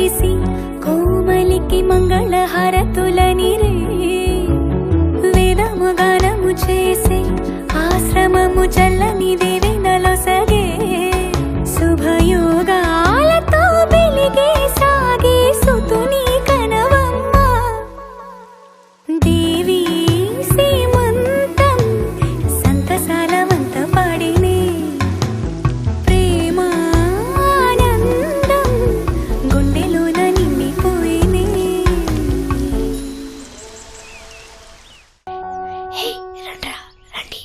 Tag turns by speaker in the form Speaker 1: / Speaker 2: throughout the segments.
Speaker 1: చేసి కోమలికి మంగళ హారతులనిరే వేదము గానము చేసి ఆశ్రమము చల్లని దేవెనలో సగే శుభయోగాలతో వెలిగే సాగే సుతుని కనవమ్మ దేవి సీమంతం సంతసాలవంత పాడినే ప్రేమానందం గుండెలోన నిండిపోయినే. హే రండ్రా రండి.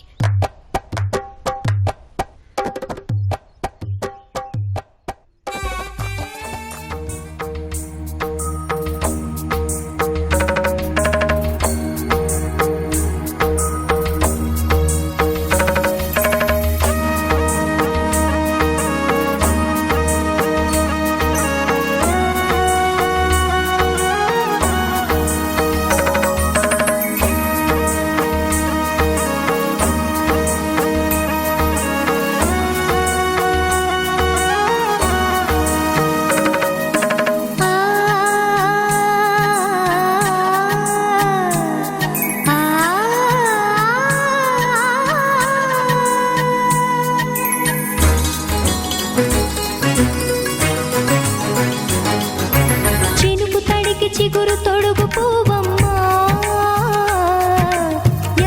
Speaker 1: చినుకు తడికి చిగురు తొడుగు పువ్వమ్మా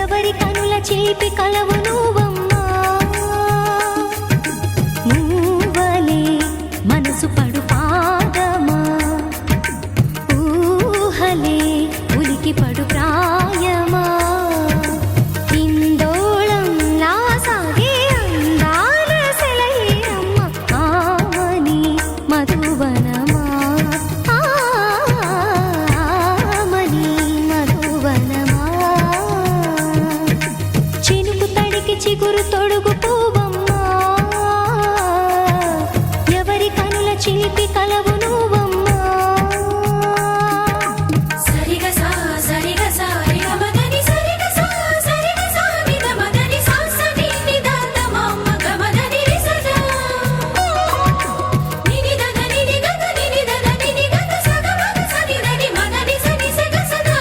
Speaker 1: ఎవరి కనుల చేపి కలవు నువ్వమ్మా మూవలే మనసు పడు పాదమా ఊహలే ఉలికి పడు ప్రాయమా ఇందోళం లా సాగే అందాల సెలయేరమ్మ ఆమని మధువనమా ఆమని మధువనమా చినుకు తడికి చిగురు తొడుగు పువ్వమ్మా ఎవరి కనుల చిలిపి కలవు నువ్వమ్మా. సరిగ సా సరిగ సా రిగ మదని సరిగ సా సరిగ సా నిద మదని సా సని నిదాత మమ్మ గమదని రిసదా నిని దద నిని గద నిని దద నిని గద సగ మగ సని దని మదని సని సగ సదా.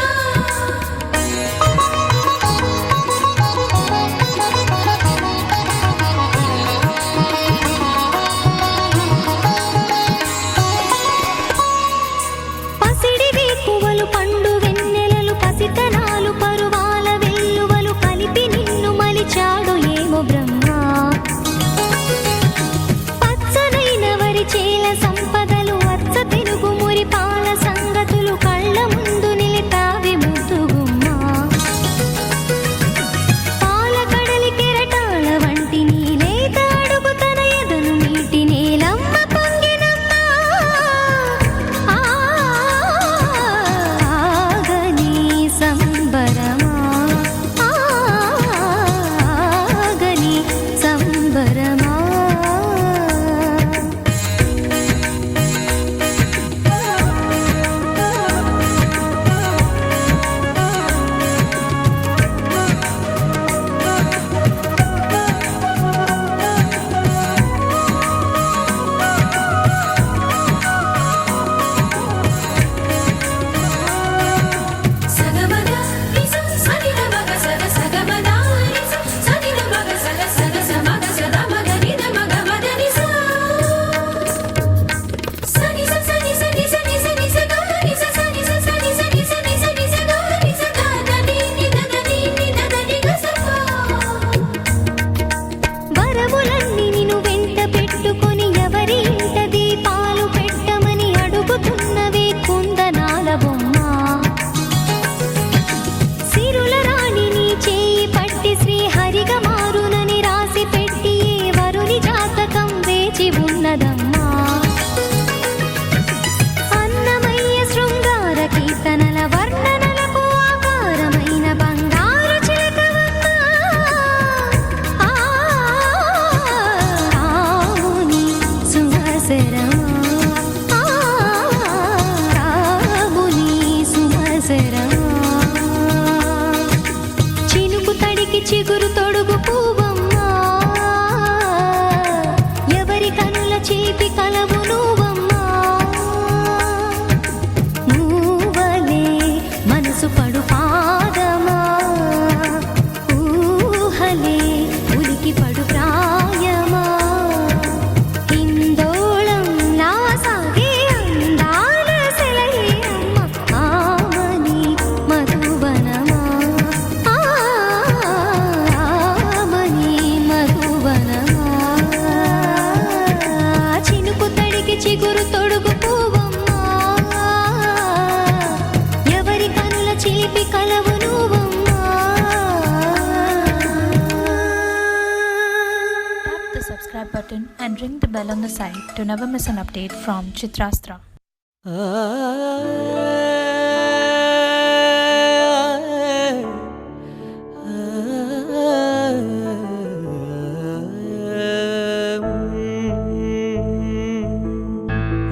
Speaker 2: button and ring the bell on the side to never miss an update from Chitrastra.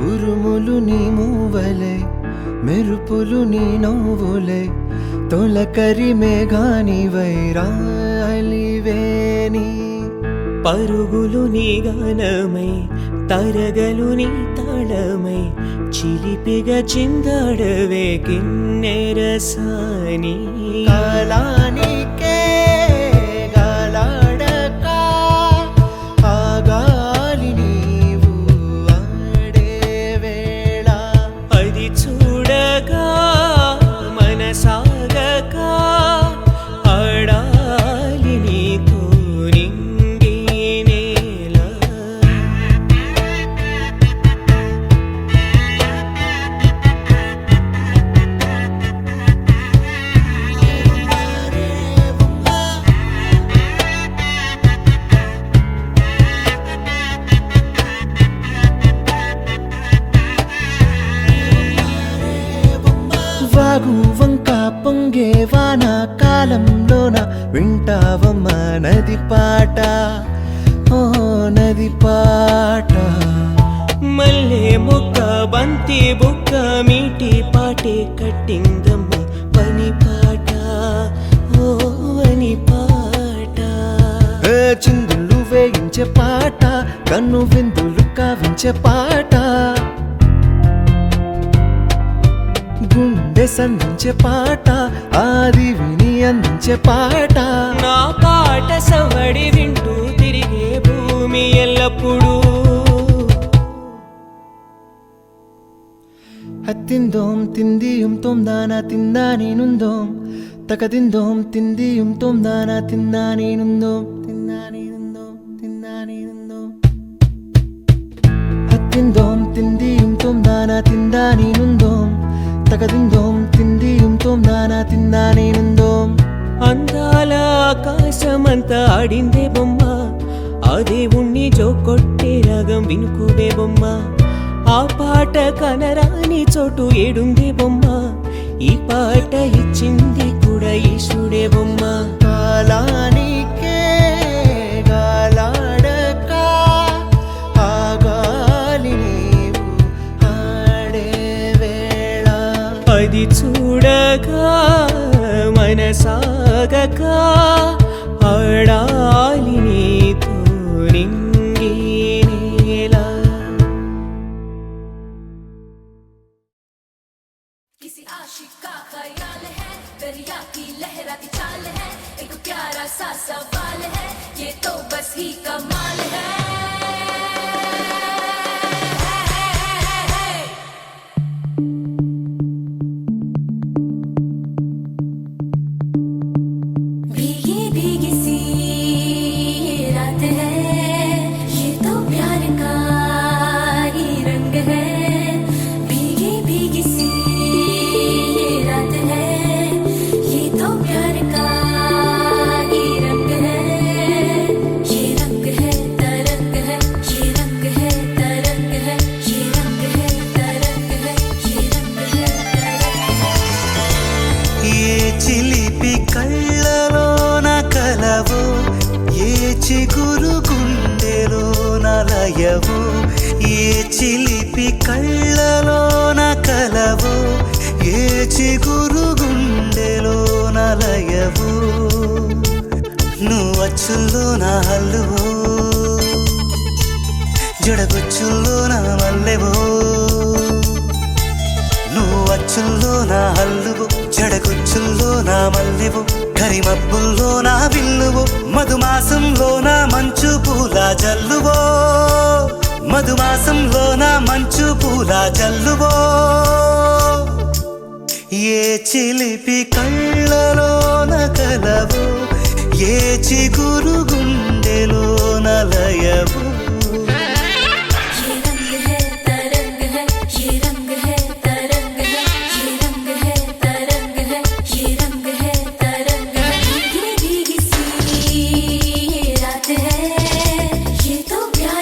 Speaker 3: ఉరుములు నీ మూవలే మెరుపులు నీ నవ్వులే తొలకరి మేఘాని వైరాలివేని
Speaker 4: పరుగులు నీ గానమై తరగలు నీ తాళమై చిలిపిగా చిందాడవే కిన్నెరసాని
Speaker 3: కాలానికే గాలాడక ఆగాలి నీవు ఆడే వేళ
Speaker 4: అది చూడగా మనసాగక ఆడాలి నీతో నింగి నేల
Speaker 3: వాగు వంక పొంగే వాన కాలంలోన వింటావమ్మ నది పాట ఓ నది పాట
Speaker 4: మల్లె మొక్క బంతి బుక్క మీటి పాటే కట్టిందమ్మ పని పాట ఓ అని పాట
Speaker 3: ఏ చిందులు వేయించే పాట కన్ను విందులు కావించే పాట గుండె సంధించే పాట ఆది విని అందించే పాట
Speaker 4: నా పాట సవడి వింటూ తిరిగే భూమి ఎల్లప్పుడూ
Speaker 3: హత్తిందోం తిందియుం తొందాన తిందా నేనుందోం తకదిందోం తిందియుం తొందాన తిందా నేనుందోం తిందా నేనుందోం తిందా నేనుందోం హత్తిందోం తిందియుం తొందాన తిందా నేనుందోం తకదిందోం తిందియుం తొందాన తిందా నేనుందోం
Speaker 4: అందాల ఆకాశమంతా ఆడిందే బొమ్మ ఆ దేవుణ్ణి జోకొట్టే రాగం వినుకువే బొమ్మ ఆ పాట కనరాని చోటు ఏడుందే బొమ్మ ఈ పాట ఇచ్చింది కూడా ఈశుడే బొమ్మ
Speaker 3: కాలానికే గాలాడక ఆగాలి నీవు ఆడే వేళ
Speaker 4: అది చూడగా మనసాగక ఆడాలి నీతో నింగి నేల
Speaker 1: किसी आशिक का ख्याल है दरिया की लहराती चाल है एक प्यारा सा सवाल है ये तो बस ही कमाल है भीगी भीगी सी ये रात है ये तो प्यार का ही रंग है भीगी भीगी सी ये रात है ये तो प्यार का ही रंग है ये रंग है तरंग है ये रंग है तरंग है ये रंग है तरंग है ये रंग है तरंग है
Speaker 5: ఏ చిలిపి కళ్ళలోన కలవు ఏ చిగురు గుండెలోన లయవు ఏ చిలిపి కళ్ళలోన కలవు ఏ చిగురు గుండెలోన లయవు నువ్వు అచ్చుల్లో నా హల్లువో జడగొచ్చుల్లో నా మల్లెవో నువ్వు అచ్చుల్లో నా హల్లువు జడగుచ్చుల్లో నా మల్లెవు కరిమబ్బుల్లో నా విల్లువు మధుమాసంలో నా మంచు పూల జల్లువో మధుమాసంలో నా మంచు పూల జల్లువో ఏ చిలిపి కళ్ళలోన కలవు ఏ చిగురు గుండెలోన లయవు
Speaker 1: ये रंग है तरंग है ये रंग है तरंग है ये रंग है तरंग है ये रंग है तरंग है भीगी भीगी सी ये रात है ये तो प्यार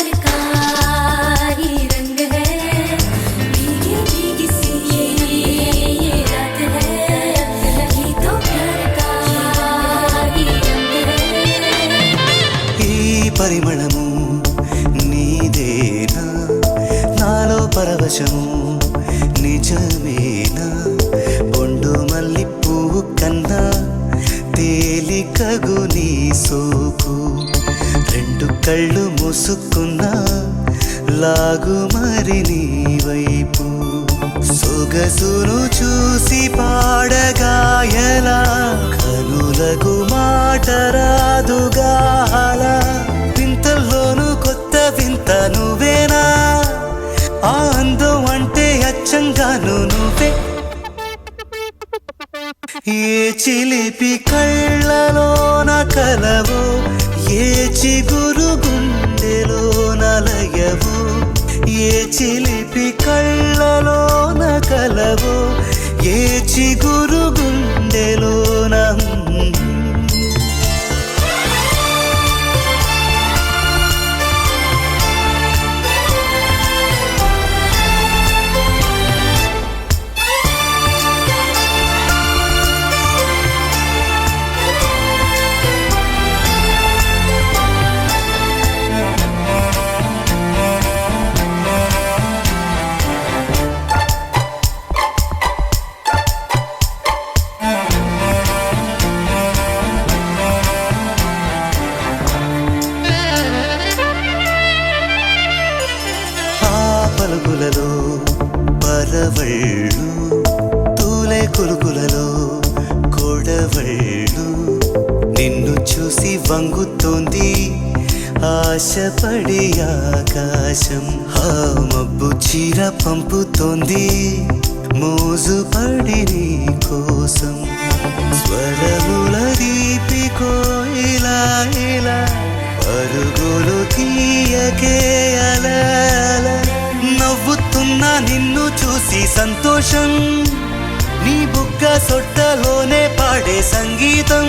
Speaker 5: కొంచెము నిజమేనా బొండు మల్లి పువ్వు కన్నా తేలికగు నీ సోకు రెండు కళ్ళు మూసుకున్నా లాగు మరి నీ వైపు సొగసును చూసి పాడగాయలా కనులకు మాట రాదుగాల వింతల్లోనూ కొత్త వింత నువ్వేనా ఆ అందం అంటే అచ్చంగాను నువ్వే ఏ చిలిపి కళ్ళలోన కలవో ఏ చిగురు గుండెలో నలయవో ఏ చిలిపి కళ్ళలోన కలవో ఏ చిగురు గుండెలోన పలుకులలో పరవళ్ళు తూలే కొలుకులలో కొడవళ్ళు నిన్ను చూసి వంగుతోంది ఆశపడి ఆకాశం ఆ మబ్బు చీర పంపుతోంది మోజుపడి నీ కోసం స్వరముల దీపికో ఇలా ఇలా పరుగులు తీయకే అలా నవ్వుతున్నా నిన్ను చూసి సంతోషం నీ బుగ్గ సొట్టలోనే పాడే సంగీతం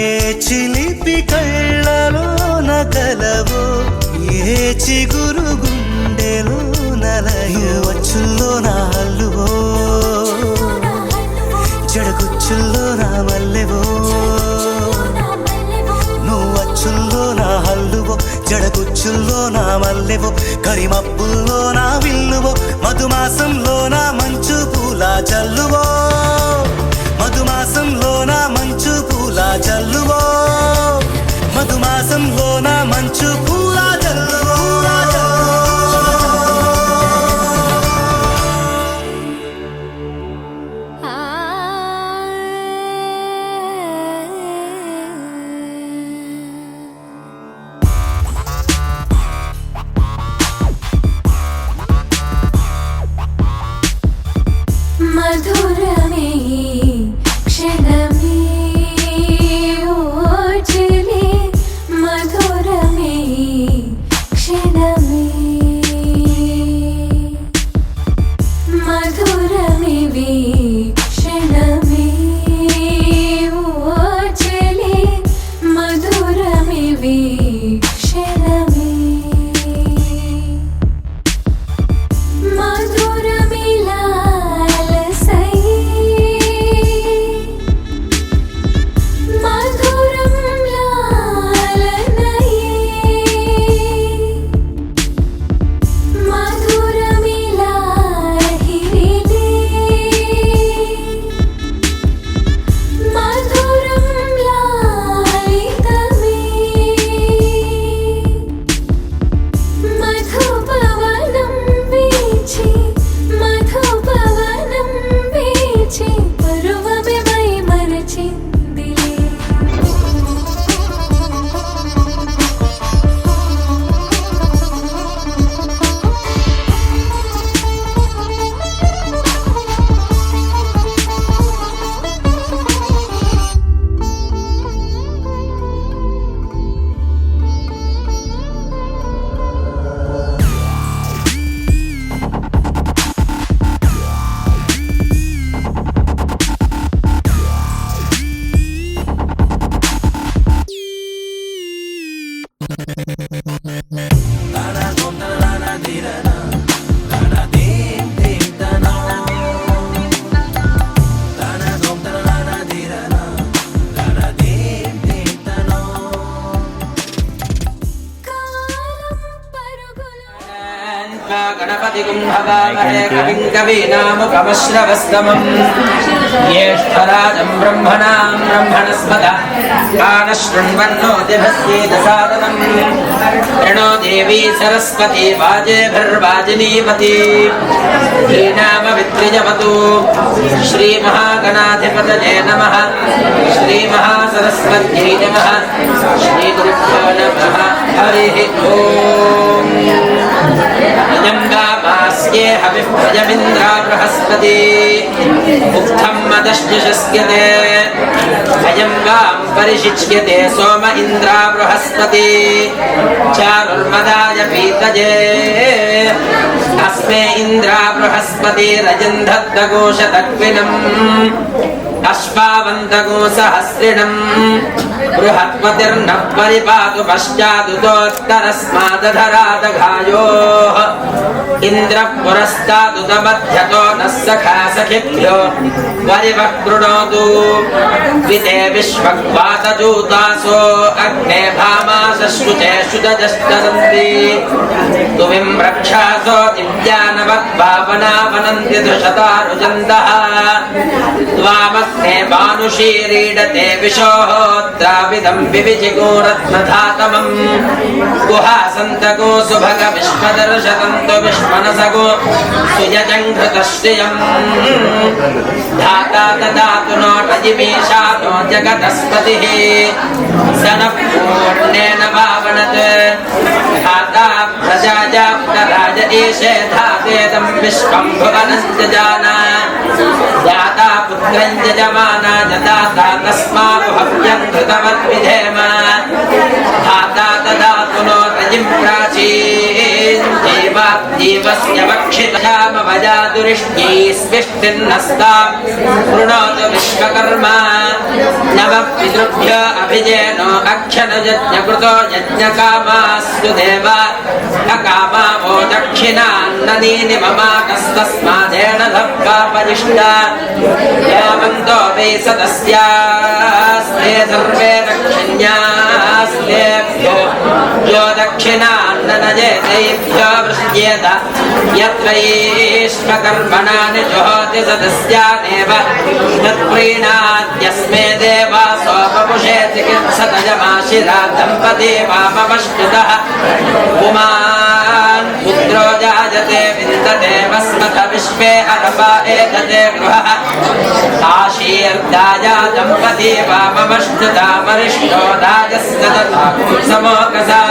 Speaker 5: ఏ చిలిపి కళ్ళలోన కలవో ఏ చిగురు గుండెలో నలయవచ్చుల్లో నా హల్లువో జడగుచ్చుల్లో నా మల్లెవో నువ్వచ్చుల్లో నా హల్లువో జడగుచ్చుల్లో నా మల్లెవో కరిమప్పుల్లో నా విల్లువో మధుమాసంలో నా మంచు పూల జల్లువో మధుమాసంలో నా మంచు పూల జల్లువో మధుమాసంలో నా మంచు పూల జల్లువో
Speaker 1: మధురమే క్షణమే ఓచలే మధురమే క్షణమే మధురమే క్షణమే ఓచలే మధురమే క్షణమే మధురమిలా
Speaker 6: कविं कवीनामुपमश्रवस्तमम् ज्येष्ठराजं ब्रह्मणां ब्रह्मणस्पत कानशृण्वन्नोतिभस्येदसादनम् प्रणो देवी सरस्वती वाजेभिर्वाजिनीपति श्रीनामवित्रिजमतु श्रीमहागणाधिपतये नमः श्रीमहासरस्वत्यै नमः श्रीगुरुभ्यो नमः हरिः ओम् इदं गामास्ये हविप्रजमिन्द्रा बृहस्पति उक्थं मदश्चशस्यते अयं गां परिशिच्यते सोम इन्द्रा बृहस्पति चारुर्मदाय पीतये अस्मे इन्द्रा बृहस्पति रजन्धद्दघोषतक्विनम् अश्वावन्तगोसहस्रिणम् बृहत्पतिर्नः परिपातु पश्चादुतोत्तरस्मादधरादघायोः इन्द्रः पुरस्तादुतमध्यतो नः सखा सखिभ्यो वरिवः कृणोतु विते विश्वक्वातजूतासो अग्ने भामासश्रुते शुतजश्चरन्ति तुविं रक्षासो दिव्यानवद्भावनावनन्ति दृशतारुजन्तः त्वामग्ने मानुषीरीडते विशोहोत्राविदं विविजिगोरत्नधातमम् गुहासन्तगो सुभग विश्वदर्शतन्तो विश्वनसगो सुयजङ्घृतश्रियम् धाता ददातु नो रजिमेषा नो जगतस्पतिः स नः पूर्णेन पावनत् धाता प्रजाजाप्तराज एषे धातेदं विश्वं भुवनं जजान दाता पुत्रं यजमाना जदाता तस्माद्भव्यं धृतवद्विधेम धाता ददातु नो रजिं प्राचीन् जीवस्य वक्षितयामवजादुरिष्ट्यै स्विष्टिन्नस्तां कृणोतु विश्वकर्मा नवपितृभ्य अभिजेनो अक्षनयज्ञकृतो यज्ञकामास्तु देव अकामावो दक्षिणान्ननीनि ममाकस्तस्मादेन धप्पापरिष्टा यावन्तो वै सदस्यास्ते सर्वे दक्षिण्यास्तेभ्यो यो दक्षिणान्ननयेतेभ्यो वृष्ट्येत यत्रैष्मकर्मणानि जुहोति सदस्यानेव तत्प्रीणाद्यस्मे देवासोपपुषे चिकित्सतजमाशिरा दम्पती वामवश्नुतः पुमान् पुत्रो जायते विन्दते वस्मथ विश्वे अरपा एतते गृहः आशीर्दाया दम्पती वामवश्नुता वरिष्ठो राजस्य तथा पुंसमोकसा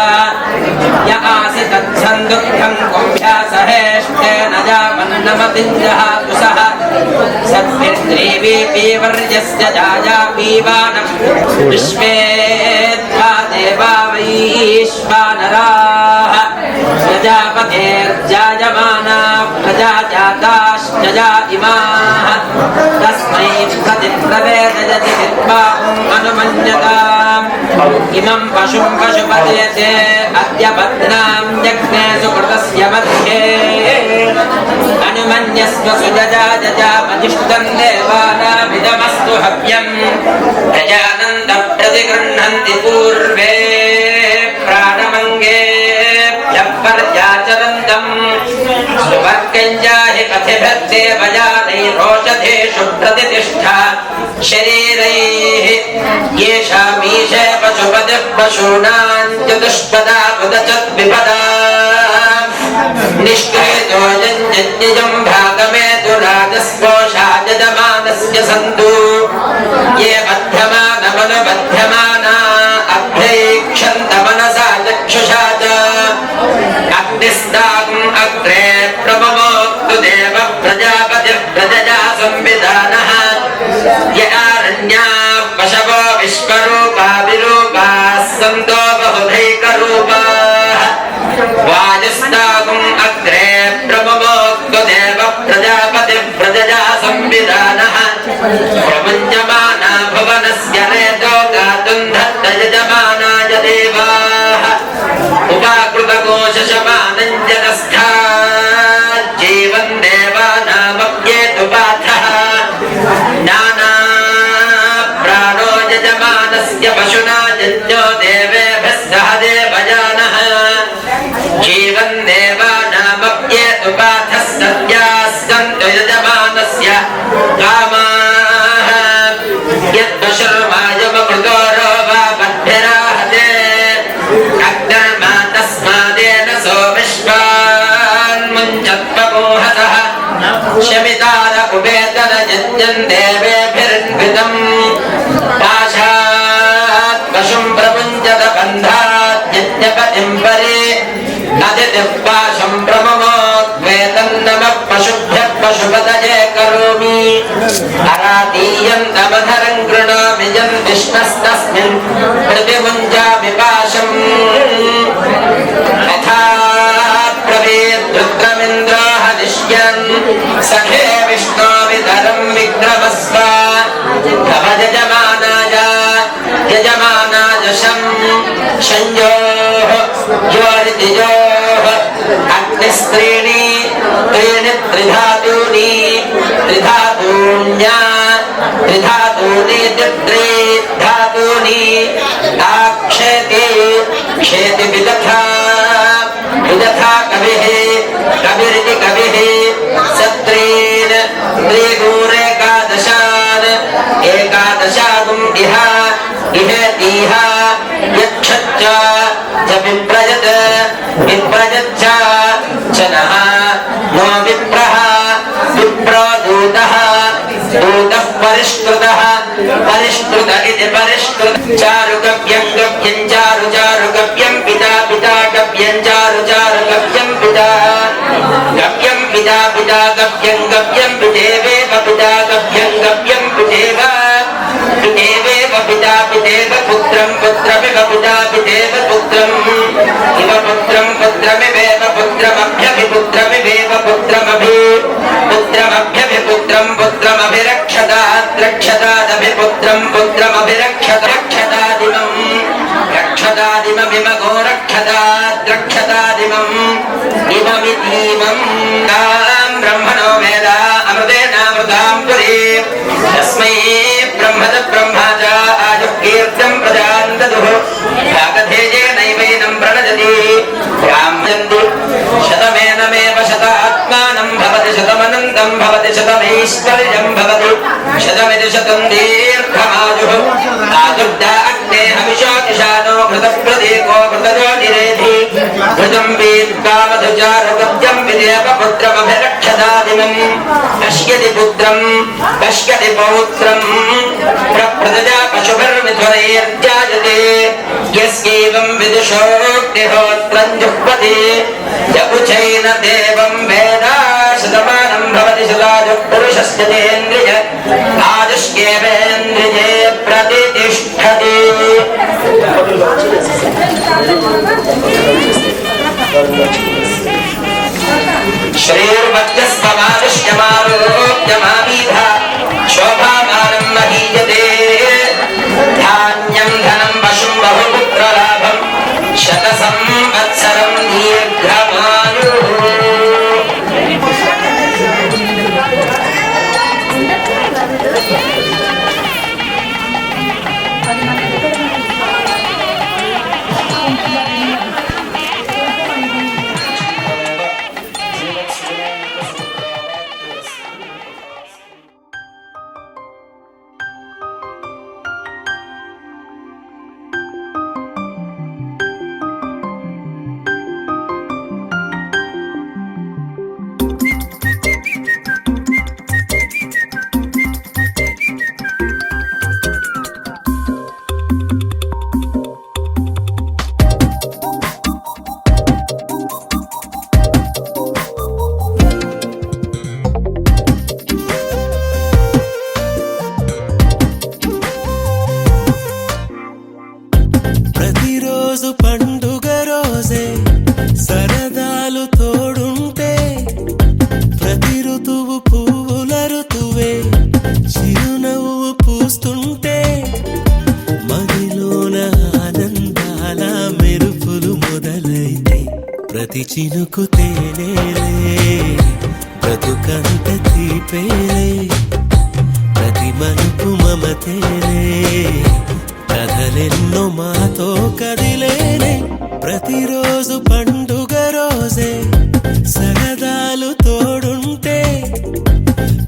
Speaker 6: य आसि तच्छन्दुग्धं कुम्भ्यासहेष्टेन जामन्नमतिञ्जहातुसः सद्भिर्द्रीवीपीवर्यस्य जाया पीवानः विश्वे त्वा देवा वैश्वानराः प्रजापतेर्जायमाना प्रजा जाताश्चया इमाः तस्मै प्रतिप्रवेदयति विद्वाम् अनुमन्यताम् इमं पशुं पशुपतेते अद्य पत्नां यज्ञे सुकृतस्य मध्ये अनुमन्यस्व सुजजा जजामजिष्टं देवानामिदमस्तु हव्यम् प्रजानन्दं प्रतिगृह्णन्ति पूर्वे प्राणमङ्गेभ्यः पर्याचरन्तम् सुवर्गञ्जाहि पथिभिर्देवयानैरोषधेषु प्रतिष्ठा शरीरैः येषामीशे पशुपतिः पशूनां चतुष्पदा उदचद्विपदा निष्क्रेतो यञ्जं भागमेतु राजस्पोषा यजमानस्य सन्तु ये बध्यमानमनुबध्यमाना अभ्यैक्षन्त मनसा चक्षुषा च अग्निस्ताम् अग्रे प्रममोक्तु देव प्रजापतिः प्रजया संविधानः य आरण्याः पशवो विश्वरूपा विरूपाः सन्तो बहुधैकरूपाः वायुस्तागुम् अग्रे प्रममोक्तु देव प्रजापतिः प्रजया संविधानः प्रमुञ्जमाना भुवनस्य रेतो गातुं धत्त यजमानाय देवाः उपाकृतकोशशमानञ्जनस्था जीवन् देवानामप्येतु पाठः नाना प्राणो यजमानस्य पशुना यज्ञो देवेभ्यः सह देवयानः जीवन् देवानामप्येतु पाठः यज्ञं देवेभिरन्वितम् पाशात् पशुं प्रमुञ्चत बन्धात् यज्ञपतिं परे नदितिः पाशं प्रममोद्वेतं नमः पशुभ्यः पशुपतये करोमि अरातीयन्तमधरं गृह्णामि यन् विष्णस्तस्मिन् प्रतिमुञ्जामि पाशम् यथा प्रवेद्रुद्रमिन्द्रो हनिष्यन् सखे विष्णोविधरं विक्रमस्व तव यजमानाय शं संयोः योरितियोः अग्निस्त्रीणि त्रिधातूनि त्रिधातून्या त्रिधातूनि त्रिधातूनि आक्षेति क्षेति विदथा विदथा कविः कविरिति कविः सत्रीन् त्रिगुरेकादशान् एकादशागुम् इहेतीह यक्षच्च च विप्रजत् विप्रजच्च च नः नो विप्रः विप्रो दूतः दूतः परिष्कृतः परिष्कृत इति परिष्कृत चारुकव्यं गव्यं चारुचारुकव्यं पिता पिता गव्यं चारुचारुकव्यं पिता गव्यं पिता पिता गव्यं गव्यं पितेवेव पिता गव्यं गव्यं पितेव पितेवेव पिता पितेव पुत्रं पुत्रमिव पिता पितेव पुत्रम् इव पुत्रं पुत्रमिवेव पुत्रमभ्यभिपुत्रमिवेव पुत्रमभि पुत्रमभ्यभिपुत्रं पुत्रमभिरक्षतात् रक्षतादभिपुत्रं पुत्रमभिरक्षत रक्षतादिमम् रक्षतादिममिमगो रक्षतात् रक्षतादिमम् इममितीमम् ब्रह्मणो वेद अमृतेनामृतां पुरी तस्मै ब्रह्मद ब्रह्मा च आयुर्कीर्तं प्रजां ददुः यागधेयेनैवैनं प्रणजति ब्राह्मयन्ति शतमेनमेव शतात्मानं भवति शतमनन्तं भवति शतमैश्वर्यं भवति शतमिति शतं दीर्घमायुः आयुर्दा अग्ने हविषोतिशानो घृतप्रदीको घृतज्योतिरेधि घृतं वीद्गामधुचारुगव्यं विदेव पुत्रमभिरक्षतादिमम् पश्यति पुत्रं पश्यति पौत्रं प्रप्रदजा पशुभिर्मिथुनैर्जायते यस्यैवं विदुषोऽग्निहोत्रं जुह्वति यकुचैन देवं वेद शतमानं भवति शतायुः पुरुषस्य तेन्द्रिय आयुष्येवेन्द्रिये प्रतितिष्ठति श्रीर्मध्यस्थमाविष्यमारोग्यमामीधा शोभामानं महीयते धान्यं धनं पशुं बहुपुत्रलाभं शतसंवत्सरं दीर्घमायुः
Speaker 4: ప్రతి చినుకు తేనేలే బ్రతుకంత తీపేలే ప్రతి మలుపు మమతేలే కథలెన్నో మాతో కదిలేనే ప్రతిరోజు పండుగ రోజే సరదాలు తోడుంటే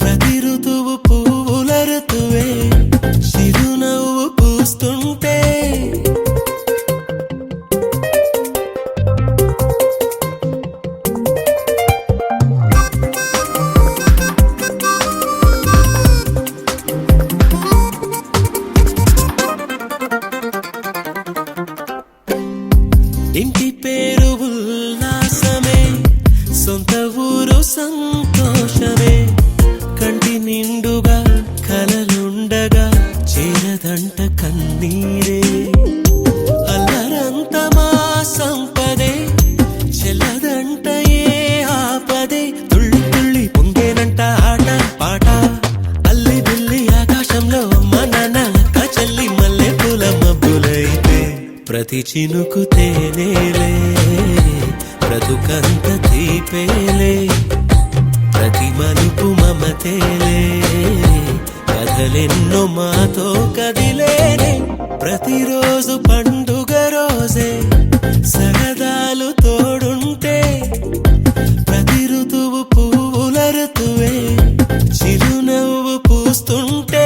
Speaker 4: ప్రతి ఋతువు పువ్వుల ఋతువే చిరునవ్వు పూస్తుంటే కన్నీరే అల్లరంత మా సంపదే చెల్లదంట ఏ ఆపదే తుళ్ళి తుళ్ళి పొంగేనంట ఆట పాట అల్లి బిల్లి ఆకాశంలో అమ్మ నాన్న అక్క చెల్లి మల్లె పూల మబ్బులైతే ప్రతి చినుకు తేనేలే బ్రతుకంత తీపేలే ప్రతి మలుపు మమతేలే కథలెన్నో మాతో కదిలేనే ప్రతిరోజు పండుగ రోజే సరదాలు తోడుంటే ప్రతి ఋతువు పువ్వుల ఋతువే చిరునవ్వు పూస్తుంటే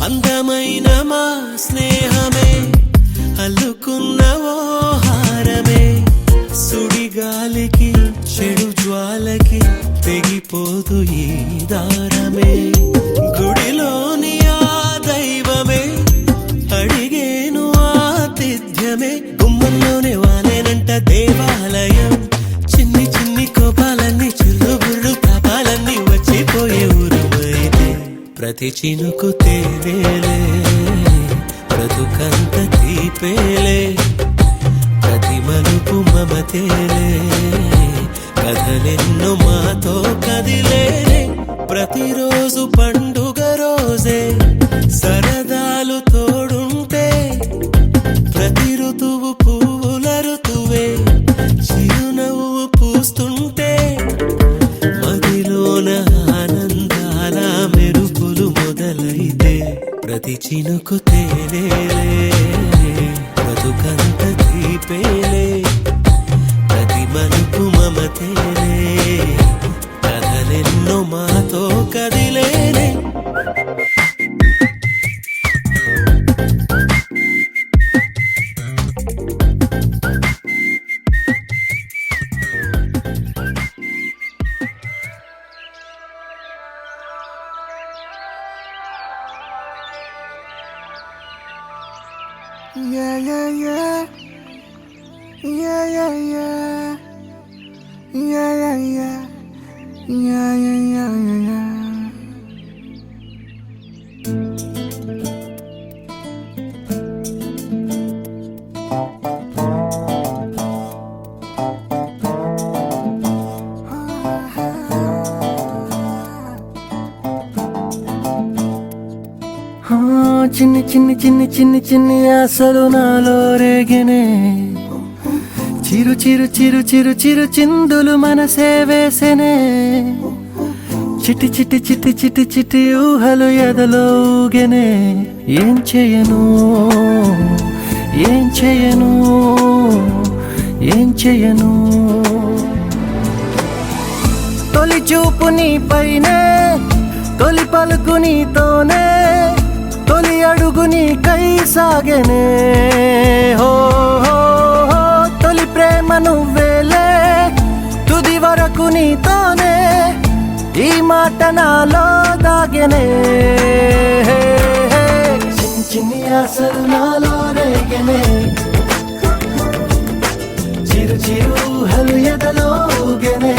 Speaker 4: అందమైన మా స్నేహమే అల్లుకున్న ఓ హారమే సుడిగాలికి చెడు జ్వాలకి తెగిపోదు ఈ దారమే గుడిలోని ఆ దైవమే అడిగేను ఆతిథ్యమే గుమ్మంలోనే వాలేనంట దేవాలయం చిన్ని చిన్ని కోపాలన్నీ చిల్లుబుర్రు తాపాలన్నీ వచ్చిపోయే ఊరుమైతే ప్రతి చినుకు తేనేలే బ్రతుకంత తీపేలే ప్రతి మలుపు మమతేలే కథలెన్నో మాతో కదిలేనే ప్రతిరోజు పండుగ రోజే సరదాలు తోడుంటే ప్రతి ఋతువు పువ్వుల ఋతువే చిరునవ్వు పూస్తుంటే మదిలోన ఆనందాల మెరుపులు మొదలైతే ప్రతి చినుకు తేనేలే బ్రతుకంత తీపేలే ప్రతి మలుపు మమతేలే కథలెన్నో మాతో కదిలేనే
Speaker 3: Yeah, yeah, yeah. Yeah, yeah, yeah. Yeah, yeah, yeah. Yeah, yeah, yeah, yeah, yeah. చిన్ని చిన్ని చిన్ని చిన్ని చిన్ని ఆశలు నాలో రేగనే చిరు చిరు చిరు చిరు చిరు చిందులు మనసే వేసెనే చిటి చిటి చిటి చిటి చిటి ఊహలు ఎదలో ఊగెనే ఏం చేయను ఏం చేయను ఏం చేయను తొలి చూపు నీ పైనే తొలి పలుకు నీతోనే తొలి అడుగు నీకై సాగెనే హో హో హో తొలి ప్రేమ నువ్వేలే తుది వరకు నీతోనే ఈ మాట నాలో దాగెనే చిన్ని చిన్ని ఆశలు నాలో రేగెనే చిరు చిరు ఊహలు ఎదలో ఊగెనే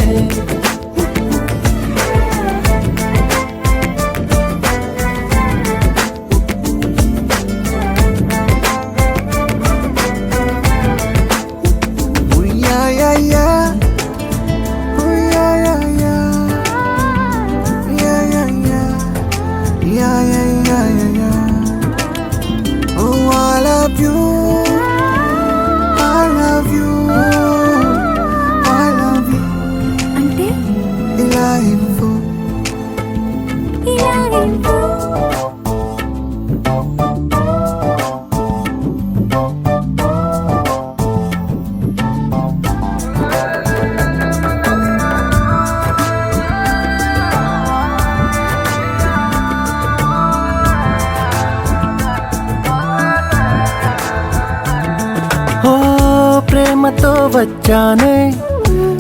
Speaker 3: ప్రేమతో వచ్చానే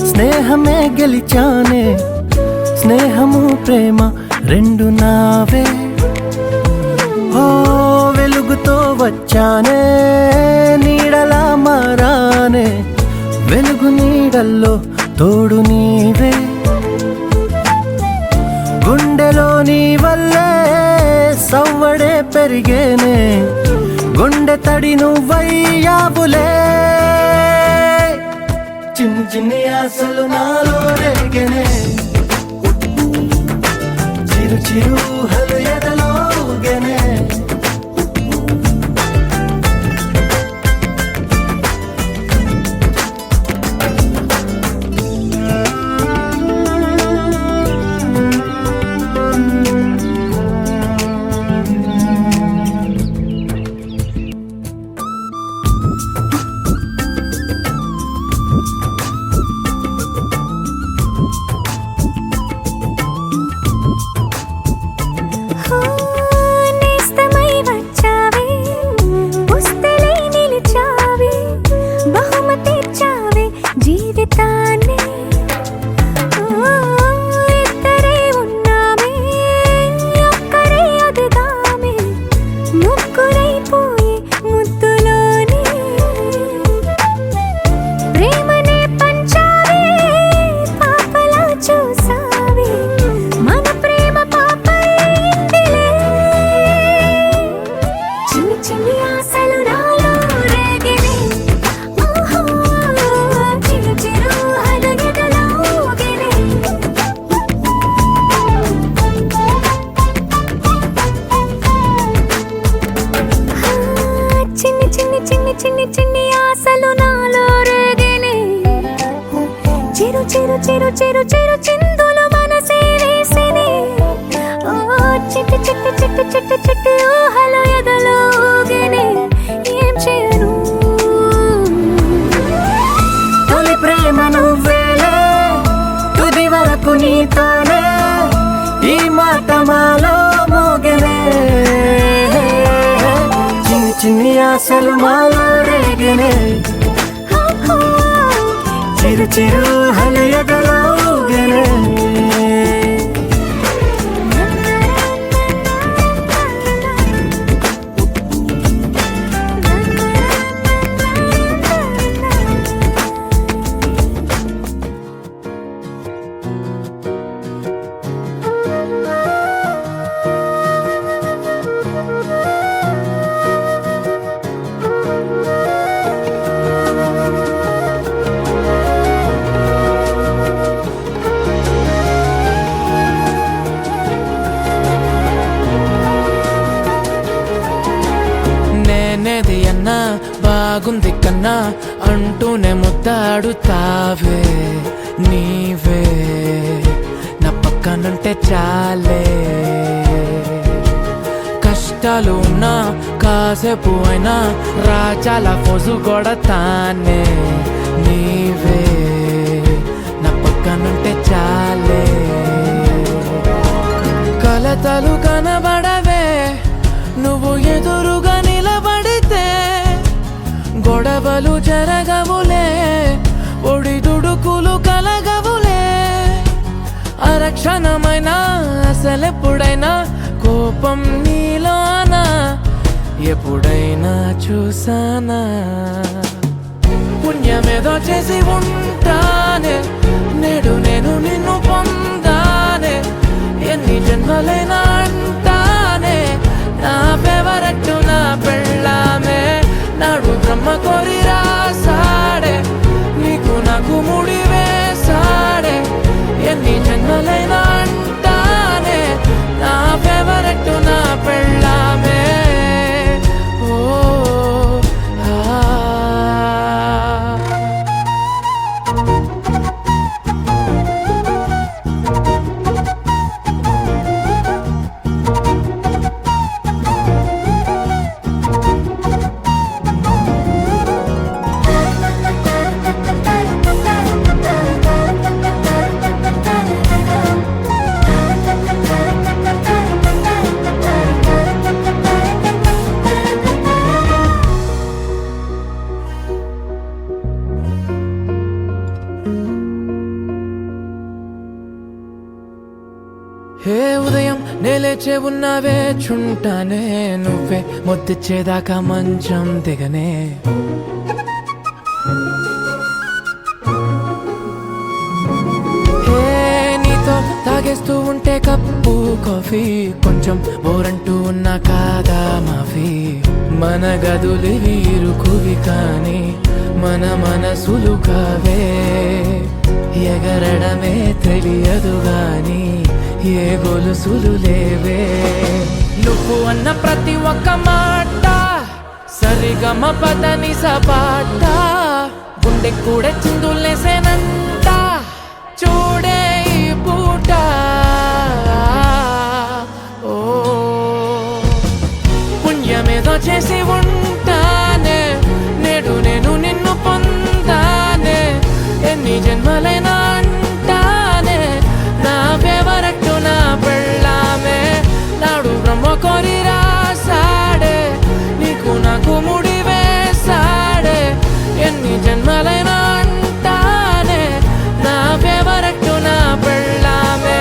Speaker 3: స్నేహమే గెలిచానే స్నేహము ప్రేమ రెండు నావే
Speaker 7: వచ్చానే నీడలా మారానే వెలుగు నీడల్లో తోడు నీవే గుండెలో నీ వల్లే సవ్వడే పెరిగేనే గుండె తడి నువ్వయ్యావులే చిన్ని చిన్ని ఆశలు నాలో రేగనే చిరు చిరు ఊహలు ఎదలో ఊగెనే
Speaker 1: నేస్తమై వచ్చావే పుస్తలై నిలిచావే బహుమతి ఇచ్చావే జీవితాన్ని ఇద్దరే ఉన్నామే ఒక్కరే అదిగామే ముగ్గురైపోయి ముద్దులోనే ప్రేమనే పంచావే పాపలా చూసావే మన ప్రేమ పాపైందిలే చిన్ని చిన్ని ఆశలు నాలో రేగినే ఓహో చిరు చిరు అలగెదలో ఊగినే చిన్ని చిన్ని చిన్ని చిన్ని చిన్ని ఆశలు నాలో రేగినే చిరు చిరు చిరు చిరు చిరు చిందులు మనసే వేసినే ఓ చిట్టి చిట్టి చిట్టి చిట్టి చిట్టి ఊహలు ఎదలో ఊగినే ఏం చేయను
Speaker 7: తొలి ప్రేమ నువ్వేలే తుది వరకు నీతోనే ఈ మాట మాలో మోగనే చిన్ని చిన్ని ఆశలు మాలో రేగనే చిరు చిరు హలు ఎదలో ఊగనే
Speaker 8: నేనేది అన్నా బాగుంది కన్నా అంటూనే ముద్దాడుతావే నీవే నా పక్కనుంటే చాలే కష్టాలు ఉన్నా కాసేపు అయినా రాజాల ఫోజు కొడతానే నీవే నా పక్కనుంటే చాలే కలతలు కనబడవే నువ్వు ఎదురుగా నిలబడితే గొడవలు జరగవులే ఒడిదుడుకులు కలగవులే అరక్షణమైనా అసలెప్పుడైనా కోపం నీలోనా ఎప్పుడైనా చూసానా పుణ్యమేదో చేసి ఉంటానే నేడు నేను నిన్ను పొందానే ఎన్ని జన్మలైనా అంటానే నా ఫేవరెట్ నా పెళ్ళామే నాడు బ్రహ్మ కోరి రాసాడే నీకు నాకు ముడి వేసాడే ఎన్ని జన్మలైనా అంటానే నా ఫేవరెట్ నా పెళ్ళామే ఓ ఆ వేచే ఉన్నవే చుంటానే నువ్వే ముద్దిచ్చేదాకా మంచం దిగనే నీతో తాగేస్తూ ఉంటే కప్పు కాఫీ కొంచెం బోరంటూ ఉన్నా కాదా మాఫీ మన గదులివి ఇరుకువి కానీ మన మనసులు కావే ఎగరడమే తెలియదు గాని ఏ గొలుసులు లేవే నువ్వు అన్న ప్రతి ఒక్క మాట సరిగమ పదని సపాట గుండె కూడా చిందులేసేనంట చూడే ఈ పూట ఓ పుణ్యమేదో చేసి ఉంటానే నేడు నేను నిన్ను పొందానే ఎన్ని జన్మలైనా అంటానే నా ఫేవరెట్టు నా పెళ్ళామే నాడు బ్రహ్మ కోరి రాసాడే నీకు నాకు ముడి వేసాడే ఎన్ని జన్మలైనా అంటానే నా ఫేవరెట్టు నా పెళ్ళామే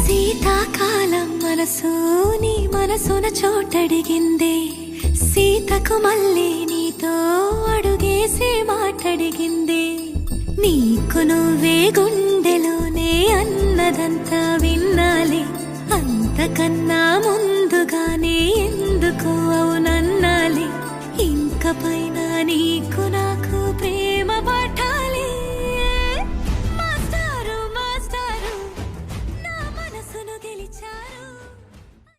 Speaker 1: శీతాకాలం మనసు నీ మనసున చోటడిగిందే సీతకు మళ్ళీ నీతో అడుగేసి మాటడిగిందే నీకు నువ్వే గుండెలోనే అన్నదంతా విన్నాలే అంతకన్నా ముందుగానే ఎందుకు అవునన్నాలే ఇంక పైన నీకు